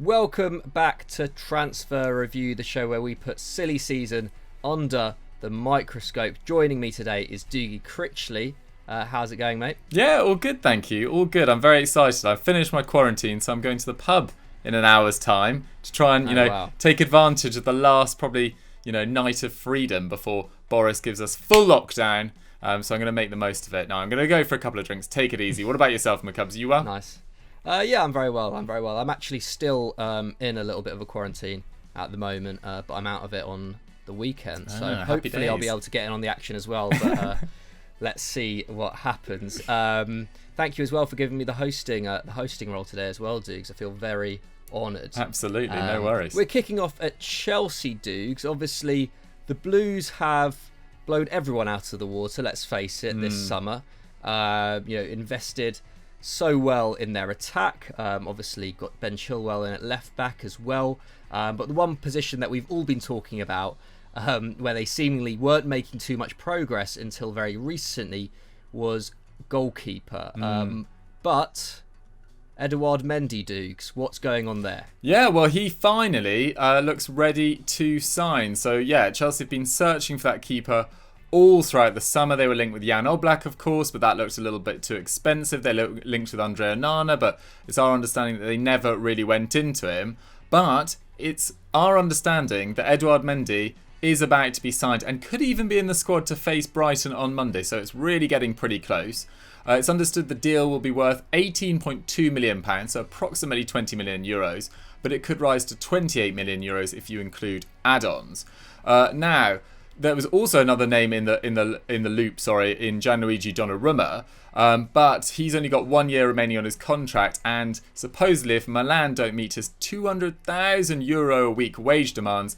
Welcome back to Transfer Review, the show where we put silly season under the microscope. Joining me today is Dougie Critchley. How's it going, mate? Yeah, all good, thank you. All good. I'm very excited. I've finished my quarantine, so I'm going to the pub in an hour's time to try and, take advantage of the last probably, night of freedom before Boris gives us full lockdown. So I'm going to make the most of it. Now, I'm going to go for a couple of drinks, take it easy. What about yourself, McCubs? You well? Nice. Yeah, I'm very well. I'm actually still in a little bit of a quarantine at the moment, but I'm out of it on the weekend. So hopefully I'll be able to get in on the action as well. But let's see what happens. Thank you as well for giving me the hosting role today as well, Dukes. I feel very honoured. Absolutely, no worries. We're kicking off at Chelsea, Dukes. Obviously, the Blues have blown everyone out of the water, let's face it, this summer. Invested so well in their attack. Obviously got Ben Chilwell in at left back as well. But the one position that we've all been talking about, where they seemingly weren't making too much progress until very recently, was goalkeeper. But Edouard Mendy, Dukes, what's going on there? Yeah, well, he finally looks ready to sign. So, yeah, Chelsea have been searching for that keeper all throughout the summer. They were linked with Jan Oblak, of course, but that looked a little bit too expensive. They linked with Andre Onana, but it's our understanding that they never really went into him. But it's our understanding that Edouard Mendy is about to be signed and could even be in the squad to face Brighton on Monday. So it's really getting pretty close. It's understood the deal will be worth £18.2 million, so approximately 20 million euros, but it could rise to 28 million euros if you include add-ons. Now, there was also another name in the loop, in Gianluigi Donnarumma, but he's only got 1 year remaining on his contract, and supposedly if Milan don't meet his €200,000 a week wage demands,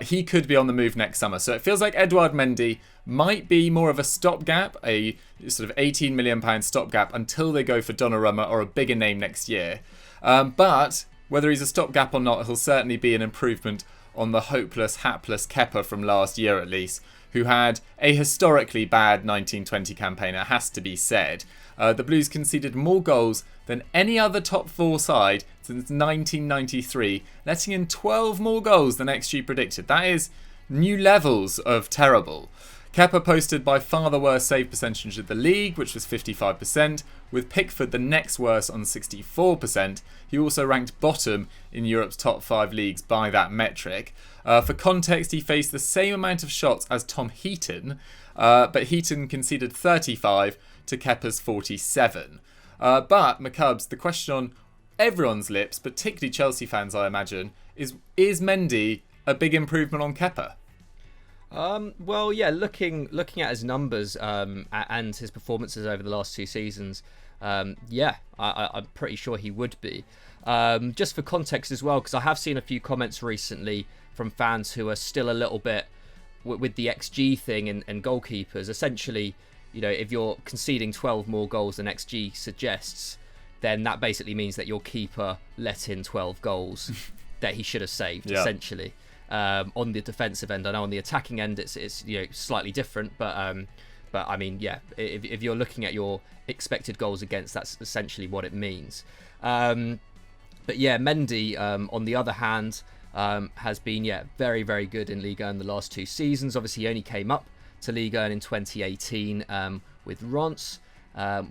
he could be on the move next summer. So it feels like Edouard Mendy might be more of a stopgap, a sort of £18 million stopgap until they go for Donnarumma or a bigger name next year. But whether he's a stopgap or not, he'll certainly be an improvement on the hopeless, hapless Kepa from last year at least, who had a historically bad 19-20 campaign, it has to be said. The Blues conceded more goals than any other top four side since 1993, letting in 12 more goals than XG predicted. That is new levels of terrible. Kepa posted by far the worst save percentage of the league, which was 55%, with Pickford the next worst on 64%. He also ranked bottom in Europe's top 5 leagues by that metric. For context, he faced the same amount of shots as Tom Heaton, but Heaton conceded 35 to Kepa's 47. But, McCubs, the question on everyone's lips, particularly Chelsea fans, I imagine, is Mendy a big improvement on Kepa? Well, yeah, looking at his numbers and his performances over the last 2 seasons, I'm pretty sure he would be. Just for context as well, because I have seen a few comments recently from fans who are still a little bit with the XG thing and goalkeepers. Essentially, if you're conceding 12 more goals than XG suggests, then that basically means that your keeper let in 12 goals that he should have saved, essentially. On the defensive end, I know on the attacking end it's slightly different, but I mean, yeah, if you're looking at your expected goals against, that's essentially what it means. But yeah, Mendy, on the other hand, has been very, very good in Liga in the last 2 seasons. Obviously, he only came up to Liga in 2018 with Reims, I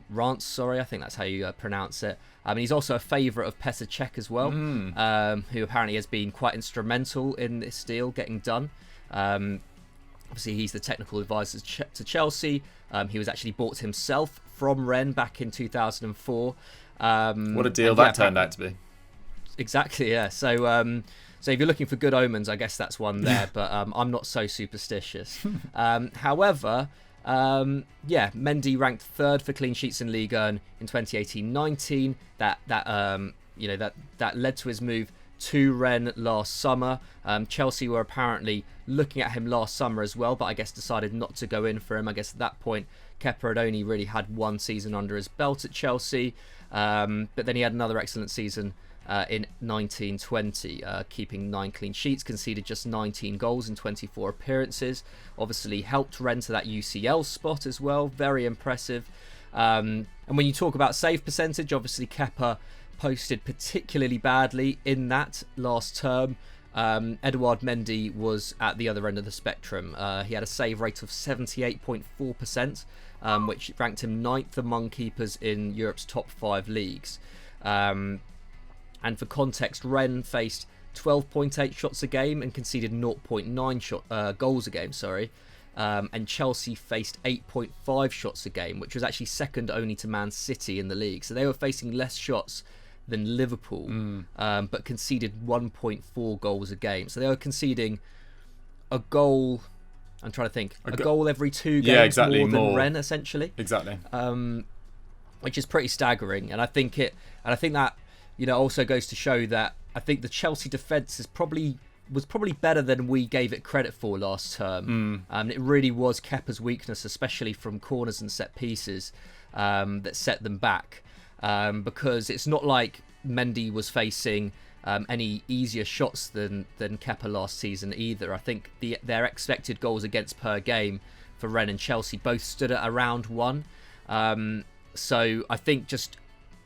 think that's how you pronounce it. And he's also a favourite of Perisic as well, who apparently has been quite instrumental in this deal getting done. Obviously, he's the technical advisor to Chelsea. He was actually bought himself from Rennes back in 2004. What a deal that turned out to be. Exactly, yeah. So if you're looking for good omens, I guess that's one there, but I'm not so superstitious. However, Mendy ranked 3rd for clean sheets in Liga in 2018-19. That led to his move to Rennes last summer. Chelsea were apparently looking at him last summer as well, but I guess decided not to go in for him. I guess at that point, Kepa had only really had 1 season under his belt at Chelsea, but then he had another excellent season in 19-20, keeping 9 clean sheets, conceded just 19 goals in 24 appearances. Obviously helped Rennes to that UCL spot as well. Very impressive. And when you talk about save percentage, obviously Kepa posted particularly badly in that last term. Edouard Mendy was at the other end of the spectrum. He had a save rate of 78.4%, which ranked him 9th among keepers in Europe's top 5 leagues. And for context, Rennes faced 12.8 shots a game and conceded 0.9 goals a game. And Chelsea faced 8.5 shots a game, which was actually second only to Man City in the league. So they were facing less shots than Liverpool, but conceded 1.4 goals a game. So they were conceding a goal. I'm trying to think. A goal every 2 games more than Rennes, essentially. Exactly. Which is pretty staggering, and I think that also goes to show that I think the Chelsea defence was probably better than we gave it credit for last term. It really was Kepa's weakness, especially from corners and set pieces, that set them back. Because it's not like Mendy was facing any easier shots than Kepa last season either. I think their expected goals against per game for Rennes and Chelsea both stood at around 1. So I think just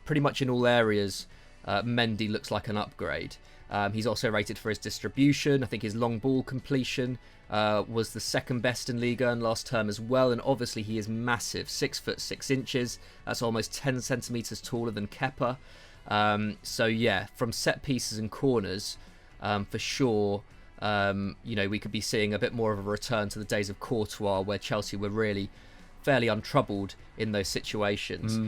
pretty much in all areas, Mendy looks like an upgrade. He's also rated for his distribution. I think his long ball completion was the second best in Liga in last term as well. And obviously he is massive, 6'6". That's almost 10 centimetres taller than Kepa. So yeah, from set pieces and corners, for sure, we could be seeing a bit more of a return to the days of Courtois, where Chelsea were really fairly untroubled in those situations.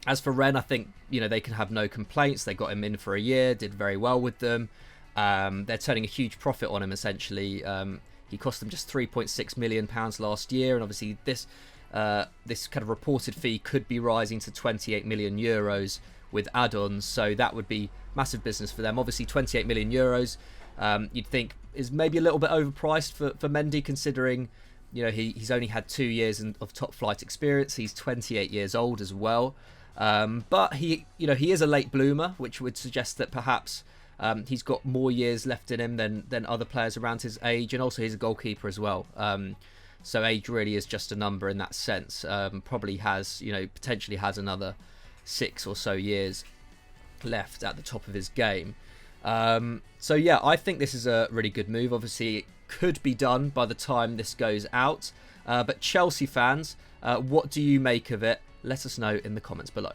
As for Rennes, I think they can have no complaints. They got him in for a year, did very well with them. They're turning a huge profit on him, essentially. He cost them just £3.6 million last year, and obviously this kind of reported fee could be rising to €28 million with add-ons, so that would be massive business for them. Obviously €28 million you'd think is maybe a little bit overpriced for Mendy, considering he's only had 2 years of top flight experience. He's 28 years old as well. But he is a late bloomer, which would suggest that perhaps he's got more years left in him than other players around his age, and also he's a goalkeeper as well. So age really is just a number in that sense. Probably has, potentially has another 6 or so years left at the top of his game. So yeah, I think this is a really good move. Obviously, it could be done by the time this goes out. But Chelsea fans, what do you make of it? Let us know in the comments below.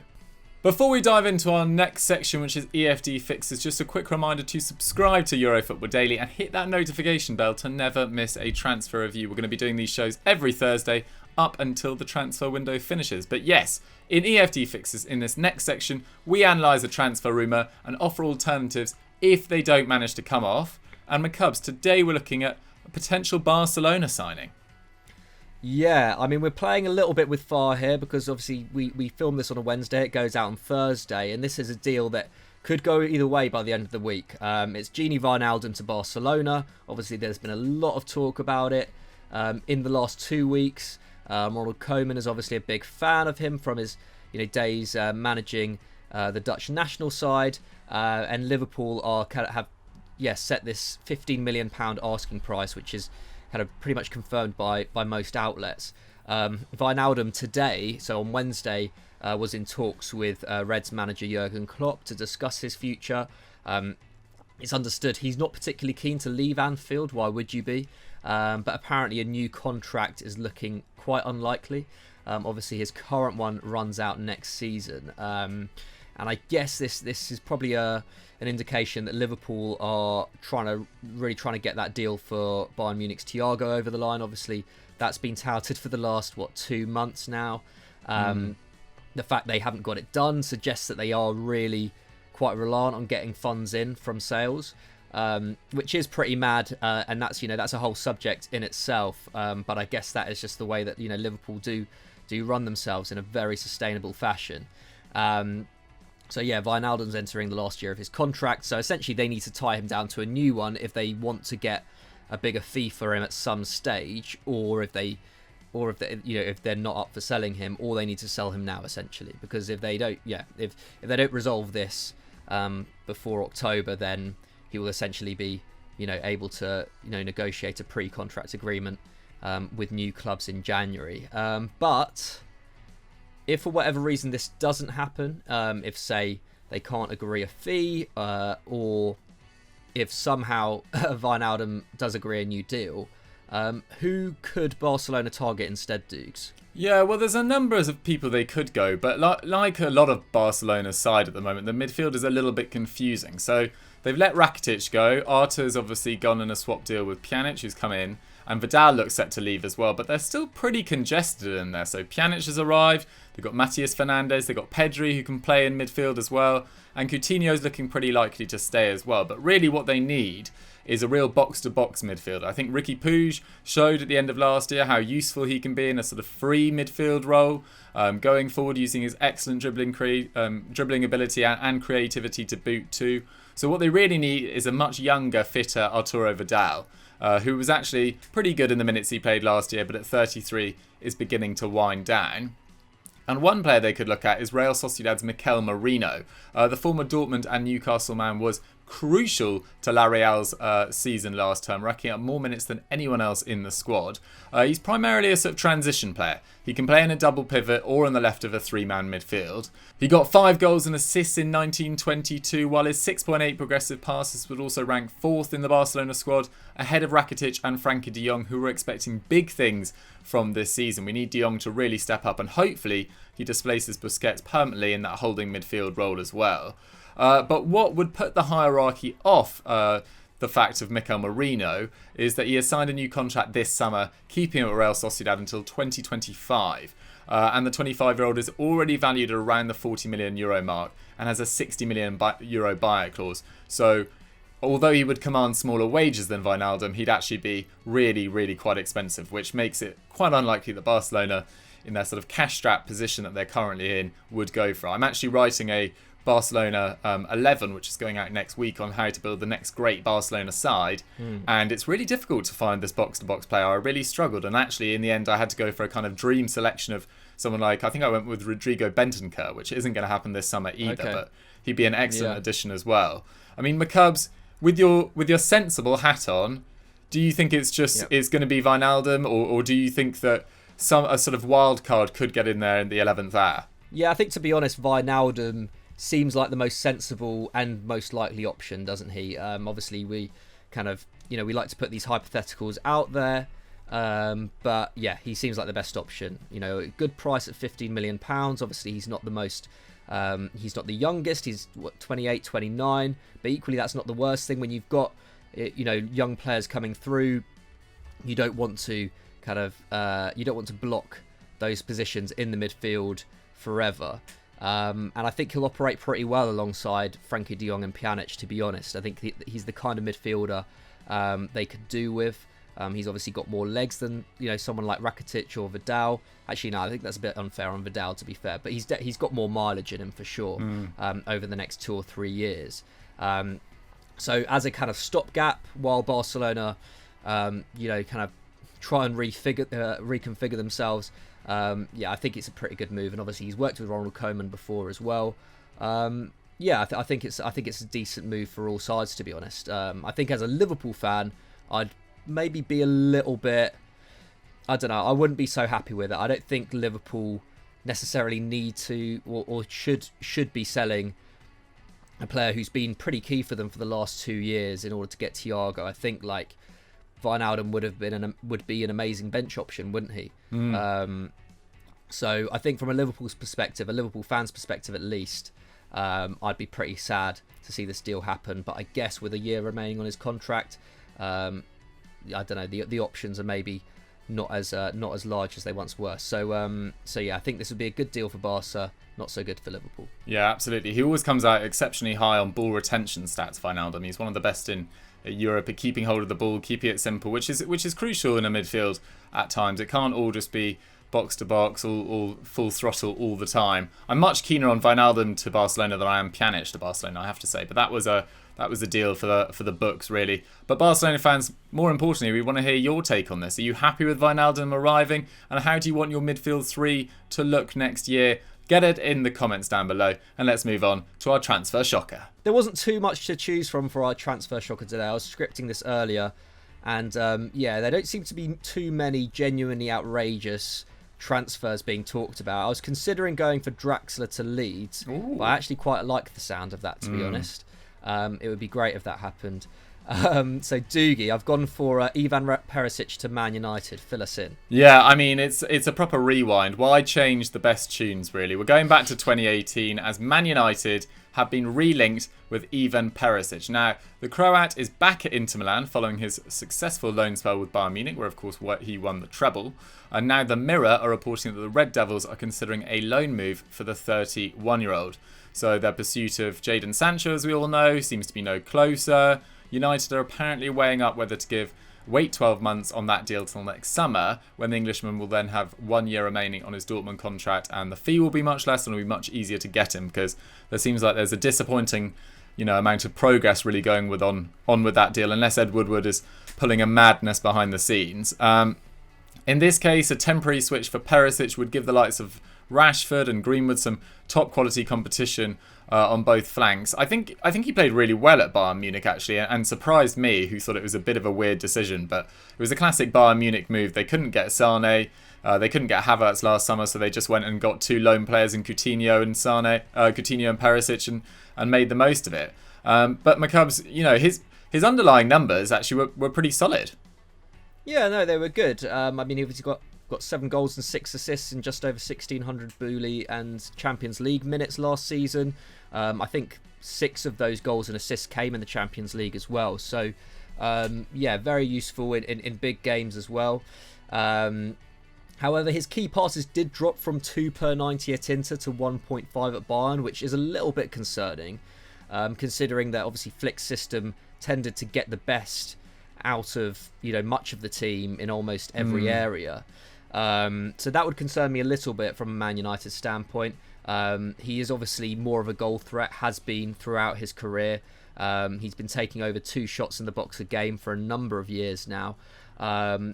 Before we dive into our next section, which is EFD fixes, just a quick reminder to subscribe to EuroFootball Daily and hit that notification bell to never miss a transfer review. We're going to be doing these shows every Thursday up until the transfer window finishes. But yes, in EFD fixes, in this next section, we analyse a transfer rumour and offer alternatives if they don't manage to come off. And McCubs, today we're looking at a potential Barcelona signing. Yeah, I mean, we're playing a little bit with fire here because obviously we film this on a Wednesday. It goes out on Thursday, and this is a deal that could go either way by the end of the week. It's Gini Wijnaldum to Barcelona. Obviously, there's been a lot of talk about it in the last 2 weeks. Ronald Koeman is obviously a big fan of him from his days managing the Dutch national side, and Liverpool have set this £15 million asking price, which is kind of pretty much confirmed by most outlets. Wijnaldum today, so on Wednesday, was in talks with Reds manager Jurgen Klopp to discuss his future. It's understood he's not particularly keen to leave Anfield. Why would you be? But apparently a new contract is looking quite unlikely. Obviously his current one runs out next season. And I guess this is probably an indication that Liverpool are really trying to get that deal for Bayern Munich's Thiago over the line. Obviously, that's been touted for the last 2 months now. The fact they haven't got it done suggests that they are really quite reliant on getting funds in from sales, which is pretty mad. And that's a whole subject in itself. But I guess that is just the way that Liverpool do run themselves in a very sustainable fashion. So yeah, Wijnaldum's entering the last year of his contract. So essentially they need to tie him down to a new one if they want to get a bigger fee for him at some stage, or if they're not up for selling him, or they need to sell him now essentially. Because if they don't resolve this before October, then he will essentially be able to negotiate a pre-contract agreement with new clubs in January. But if for whatever reason this doesn't happen, if say they can't agree a fee, or if somehow Wijnaldum does agree a new deal, who could Barcelona target instead, Dukes? Yeah, well, there's a number of people they could go, but like a lot of Barcelona's side at the moment, the midfield is a little bit confusing. So they've let Rakitic go. Arta's obviously gone in a swap deal with Pjanic, who's come in, and Vidal looks set to leave as well, but they're still pretty congested in there. So Pjanic has arrived, they've got Matias Fernandes, they've got Pedri, who can play in midfield as well, and Coutinho's looking pretty likely to stay as well. But really what they need is a real box-to-box midfielder. I think Riqui Puig showed at the end of last year how useful he can be in a sort of free midfield role, going forward using his excellent dribbling ability and creativity to boot too. So what they really need is a much younger, fitter Arturo Vidal, who was actually pretty good in the minutes he played last year, but at 33 is beginning to wind down. And one player they could look at is Real Sociedad's Mikel Merino. The former Dortmund and Newcastle man was crucial to La Real's season last term, racking up more minutes than anyone else in the squad. He's primarily a sort of transition player. He can play in a double pivot or on the left of a three-man midfield. He got 5 goals and assists in 1922, while his 6.8 progressive passes would also rank 4th in the Barcelona squad, ahead of Rakitic and Frankie de Jong, who were expecting big things from this season. We need de Jong to really step up, and hopefully he displaces Busquets permanently in that holding midfield role as well. But what would put the hierarchy off the fact of Mikel Merino is that he has signed a new contract this summer, keeping him at Real Sociedad until 2025. And the 25-year-old is already valued at around the €40 million mark and has a €60 million buyout clause. So although he would command smaller wages than Wijnaldum, he'd actually be really, really quite expensive, which makes it quite unlikely that Barcelona, in their sort of cash-strapped position that they're currently in, would go for. I'm actually writing a Barcelona 11, which is going out next week, on how to build the next great Barcelona side, and it's really difficult to find this box-to-box player. I really struggled, and actually in the end I had to go for a kind of dream selection of someone like, I think I went with Rodrigo Bentancur, which isn't going to happen this summer either, but he'd be an excellent addition as well. I mean, McCubs, with your sensible hat on, do you think it's just it's going to be Wijnaldum, or do you think that a sort of wild card could get in there in the 11th hour? Yeah, I think, to be honest, Wijnaldum seems like the most sensible and most likely option, doesn't he? Obviously, we kind of, we like to put these hypotheticals out there, but yeah, he seems like the best option. A good price at £15 million. Obviously, he's not the most, he's not the youngest. He's 28, 29, but equally, that's not the worst thing when you've got, young players coming through. You don't want to kind of, you don't want to block those positions in the midfield forever. And I think he'll operate pretty well alongside Frankie de Jong and Pjanic, to be honest. I think he's the kind of midfielder they could do with. He's obviously got more legs than someone like Rakitic or Vidal. Actually, no, I think that's a bit unfair on Vidal, to be fair. But he's got more mileage in him for sure over the next 2 or 3 years. So as a kind of stopgap while Barcelona, kind of try and reconfigure themselves. I think it's a pretty good move, and obviously he's worked with Ronald Koeman before as well. I think it's a decent move for all sides, to be honest. I think as a Liverpool fan, I'd maybe be a little bit, I don't know, I wouldn't be so happy with it. I don't think Liverpool necessarily need to or should be selling a player who's been pretty key for them for the last 2 years in order to get Thiago. I think like Wijnaldum would be an amazing bench option, wouldn't he? So I think from a Liverpool's perspective, a Liverpool fan's perspective at least, I'd be pretty sad to see this deal happen. But I guess with a year remaining on his contract, I don't know, the options are maybe not as large as they once were. So I think this would be a good deal for Barca, not so good for Liverpool. Yeah, absolutely. He always comes out exceptionally high on ball retention stats, Wijnaldum. He's one of the best in Europe at keeping hold of the ball, keeping it simple, which is crucial in a midfield at times. It can't all just be box to box, all full throttle all the time. I'm much keener on Wijnaldum to Barcelona than I am Pjanic to Barcelona, I have to say. But that was a deal for the books, really. But Barcelona fans, more importantly, we want to hear your take on this. Are you happy with Wijnaldum arriving? And how do you want your midfield three to look next year? Get it in the comments down below, and let's move on to our transfer shocker. There wasn't too much to choose from for our transfer shocker today. I was scripting this earlier, and there don't seem to be too many genuinely outrageous transfers being talked about. I was considering going for Draxler to Leeds, but I actually quite like the sound of that, to be honest. It would be great if that happened. So Doogie, I've gone for Ivan Perisic to Man United. Fill us in. Yeah, I mean, it's a proper rewind. Why change the best tunes, really? We're going back to 2018 as Man United have been relinked with Ivan Perisic. Now, the Croat is back at Inter Milan following his successful loan spell with Bayern Munich, where, of course, he won the treble. And now the Mirror are reporting that the Red Devils are considering a loan move for the 31-year-old. So their pursuit of Jadon Sancho, as we all know, seems to be no closer. United are apparently weighing up whether to wait 12 months on that deal till next summer, when the Englishman will then have 1 year remaining on his Dortmund contract, and the fee will be much less and it'll be much easier to get him, because there seems like there's a disappointing, amount of progress really going on with that deal, unless Ed Woodward is pulling a madness behind the scenes. In this case, a temporary switch for Perisic would give the likes of Rashford and Greenwood some top quality competition on both flanks. I think he played really well at Bayern Munich, actually, and surprised me, who thought it was a bit of a weird decision. But it was a classic Bayern Munich move. They couldn't get Sane, they couldn't get Havertz last summer, so they just went and got 2 loan players in Coutinho and Perisic, and made the most of it. But McCubbs, his underlying numbers actually were pretty solid. Yeah, no, they were good. I mean, he's got 7 goals and 6 assists in just over 1,600 Boehly and Champions League minutes last season. I think 6 of those goals and assists came in the Champions League as well. So, very useful in big games as well. However, his key passes did drop from 2 per 90 at Inter to 1.5 at Bayern, which is a little bit concerning, considering that obviously Flick's system tended to get the best out of much of the team in almost every area. So that would concern me a little bit from a Man United standpoint. He is obviously more of a goal threat, has been throughout his career. He's been taking over 2 shots in the box a game for a number of years now.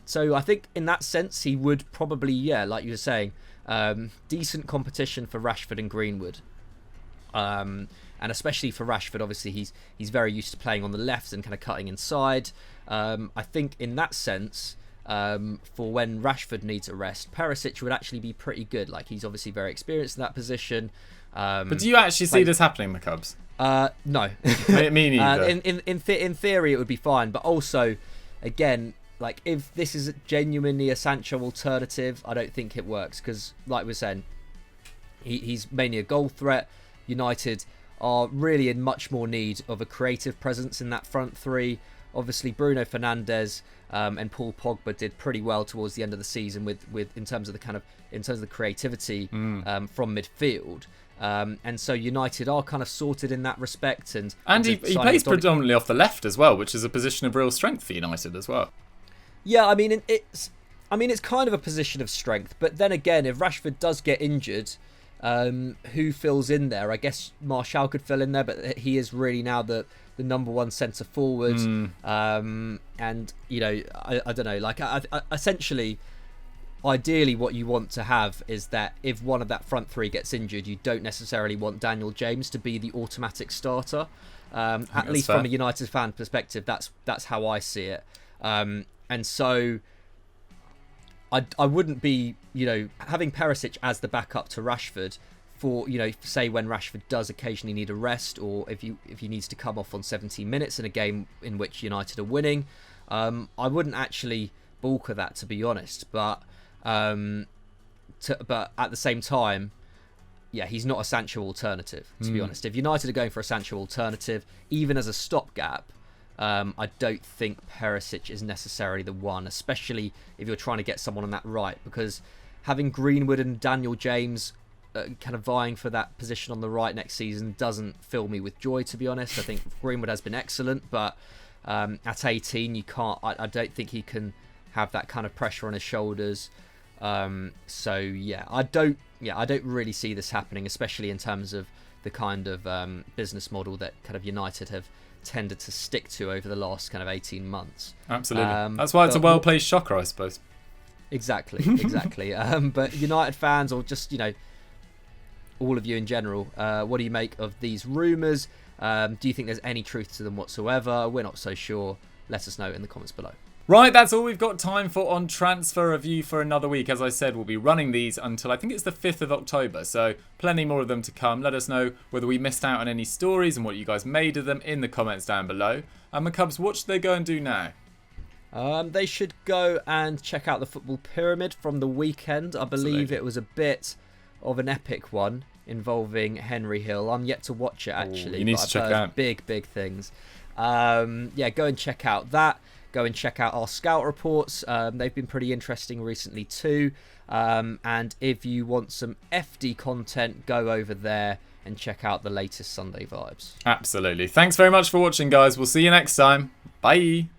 So I think in that sense he would probably, like you were saying, decent competition for Rashford and Greenwood. And especially for Rashford, obviously he's very used to playing on the left and kind of cutting inside. I think in that sense, for when Rashford needs a rest, Perisic would actually be pretty good. Like, he's obviously very experienced in that position. But do you actually see this happening, McCubbs? No. Me neither. In theory, it would be fine. But also, again, like, if this is genuinely a Sancho alternative, I don't think it works. Because, like we're saying, he's mainly a goal threat. United are really in much more need of a creative presence in that front three. Obviously, Bruno Fernandes and Paul Pogba did pretty well towards the end of the season with in terms of the creativity from midfield. And so United are kind of sorted in that respect. And he plays predominantly off the left as well, which is a position of real strength for United as well. Yeah, I mean it's kind of a position of strength. But then again, if Rashford does get injured, who fills in there? I guess Martial could fill in there, but he is really now the number one centre forward. And I don't know. Like, I essentially, ideally, what you want to have is that if one of that front three gets injured, you don't necessarily want Daniel James to be the automatic starter. At least from a United fan perspective, that's how I see it. And so I wouldn't be, having Perisic as the backup to Rashford for, say when Rashford does occasionally need a rest, or if he needs to come off on 17 minutes in a game in which United are winning. I wouldn't actually balk at that, to be honest. But at the same time, he's not a Sancho alternative, to be honest. If United are going for a Sancho alternative, even as a stopgap, I don't think Perisic is necessarily the one, especially if you're trying to get someone on that right, because having Greenwood and Daniel James kind of vying for that position on the right next season doesn't fill me with joy, to be honest. I think Greenwood has been excellent, but at 18, you can't. I don't think he can have that kind of pressure on his shoulders. I don't really see this happening, especially in terms of the kind of business model that kind of United have tended to stick to over the last kind of 18 months. Absolutely. That's why it's a well-placed shocker, I suppose. Exactly. But United fans, or just, all of you in general, what do you make of these rumours? Do you think there's any truth to them whatsoever? We're not so sure. Let us know in the comments below. Right, that's all we've got time for on Transfer Review for another week. As I said, we'll be running these until I think it's the 5th of October, so plenty more of them to come. Let us know whether we missed out on any stories and what you guys made of them in the comments down below. And McCubs, what should they go and do now? They should go and check out the Football Pyramid from the weekend. I believe it was a bit of an epic one involving Henry Hill. I'm yet to watch it, actually. You need to check it out. Big things. Yeah, go and check out that. Go and check out our scout reports. They've been pretty interesting recently too. And if you want some FD content, go over there and check out the latest Sunday Vibes. Absolutely. Thanks very much for watching, guys. We'll see you next time. Bye.